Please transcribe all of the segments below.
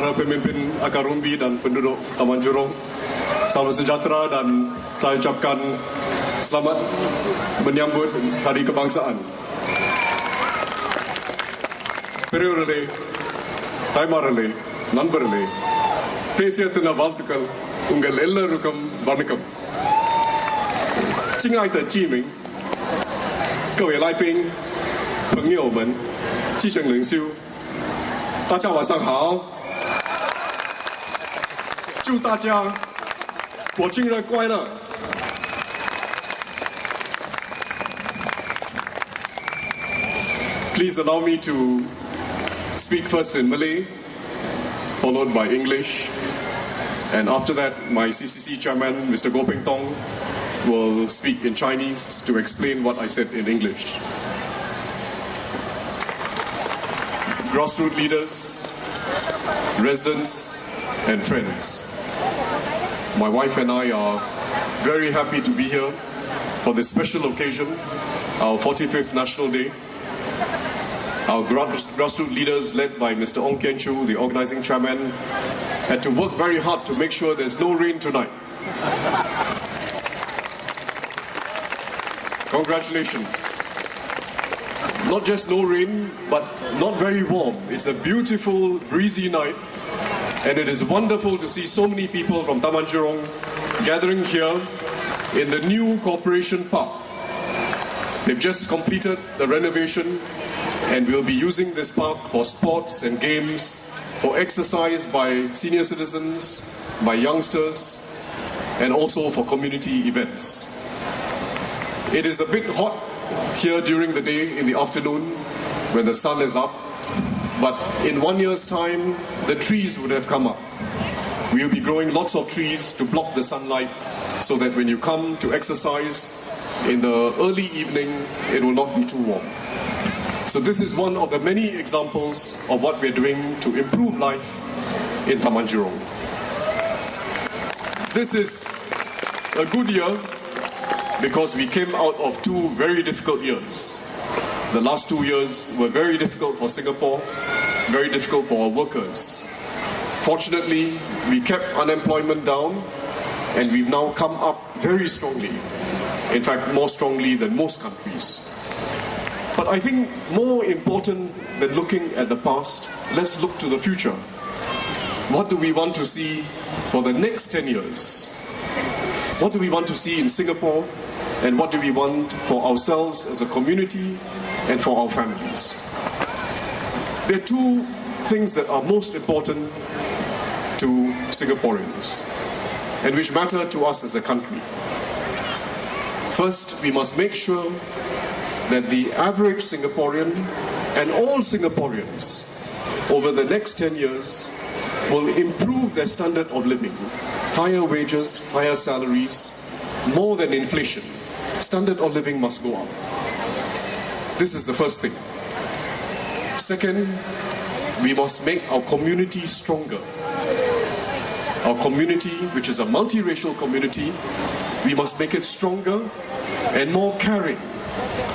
para pemimpin akar umbi dan penduduk Taman Jurong, salam sejahtera dan saya ucapkan selamat menyambut Hari Kebangsaan. பெரியவர்களே, தாய்மார்களே, நண்பர்களே, தேசிய தின வாழ்த்துக்கள் உங்கள் எல்லோருக்கும் வணக்கம். 亲爱的居民，各位来宾、朋友们、基层领袖，大家晚上好。祝大家国庆日快乐。Please allow me to speak first in Malay, followed by English, and after that, my CCC chairman, Mr. Goh Peng Tong, will speak in Chinese to explain what I said in English. Grassroots leaders, residents, and friends, my wife and I are very happy to be here for this special occasion, our 45th National Day. Our grassroots leaders, led by Mr. Ong Kian Chu, the organizing chairman, had to work very hard to make sure there's no rain tonight. Congratulations. Not just no rain, but not very warm. It's a beautiful, breezy night, and it is wonderful to see so many people from Taman Jurong gathering here in the new Corporation Park. They've just completed the renovation, and we'll be using this park for sports and games, for exercise by senior citizens, by youngsters, and also for community events. It is a bit hot here during the day in the afternoon when the sun is up, but in 1 year's time, the trees would have come up. We'll be growing lots of trees to block the sunlight so that when you come to exercise in the early evening, it will not be too warm. So this is one of the many examples of what we're doing to improve life in Taman Jurong. This is a good year because we came out of 2 very difficult years. The last 2 years were very difficult for Singapore, very difficult for our workers. Fortunately, we kept unemployment down and we've now come up very strongly. In fact, more strongly than most countries. But I think more important than looking at the past, let's look to the future. What do we want to see for the next 10 years? What do we want to see in Singapore? And what do we want for ourselves as a community and for our families? There are 2 things that are most important to Singaporeans and which matter to us as a country. First, we must make sure that the average Singaporean and all Singaporeans over the next 10 years will improve their standard of living. Higher wages, higher salaries, more than inflation. Standard of living must go up. This is the first thing. Second, we must make our community stronger. Our community, which is a multiracial community, we must make it stronger and more caring,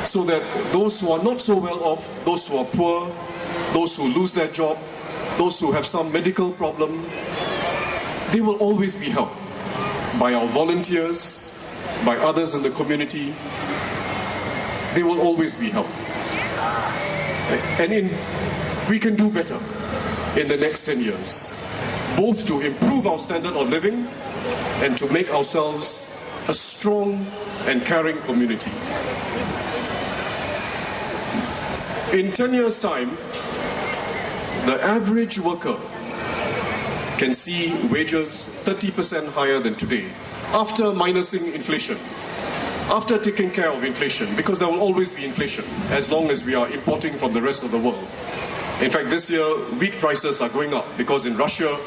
so that those who are not so well off, those who are poor, those who lose their job, those who have some medical problem, they will always be helped by our volunteers, by others in the community. They will always be helped. And we can do better in the next 10 years, both to improve our standard of living and to make ourselves a strong and caring community. In 10 years' time, the average worker can see wages 30% higher than today, after minusing inflation, after taking care of inflation, because there will always be inflation as long as we are importing from the rest of the world. In fact, this year, wheat prices are going up because in Russia,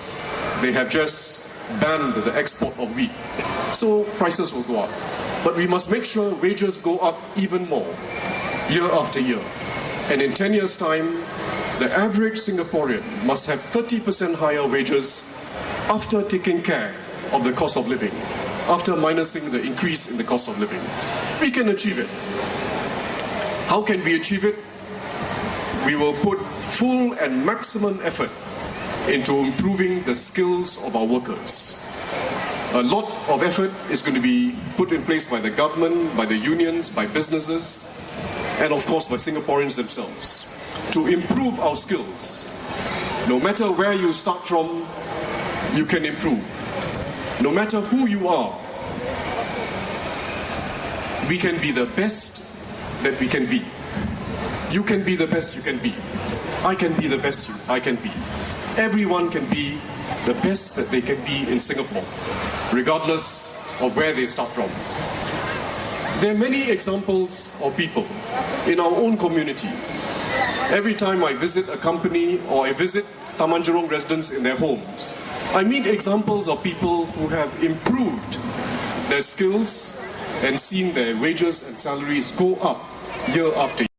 they have just banned the export of wheat. So prices will go up. But we must make sure wages go up even more, year after year. And in 10 years' time, the average Singaporean must have 30% higher wages after taking care of the cost of living, after minusing the increase in the cost of living. We can achieve it. How can we achieve it? We will put full and maximum effort into improving the skills of our workers. A lot of effort is going to be put in place by the government, by the unions, by businesses, and of course by Singaporeans themselves to improve our skills. No matter where you start from, you can improve. No matter who you are, we can be the best that we can be. You can be the best you can be. I can be the best I can be. Everyone can be the best that they can be in Singapore, regardless of where they start from. There are many examples of people in our own community. Every time I visit a company or I visit Taman Jurong residents in their homes, I meet examples of people who have improved their skills and seen their wages and salaries go up year after year.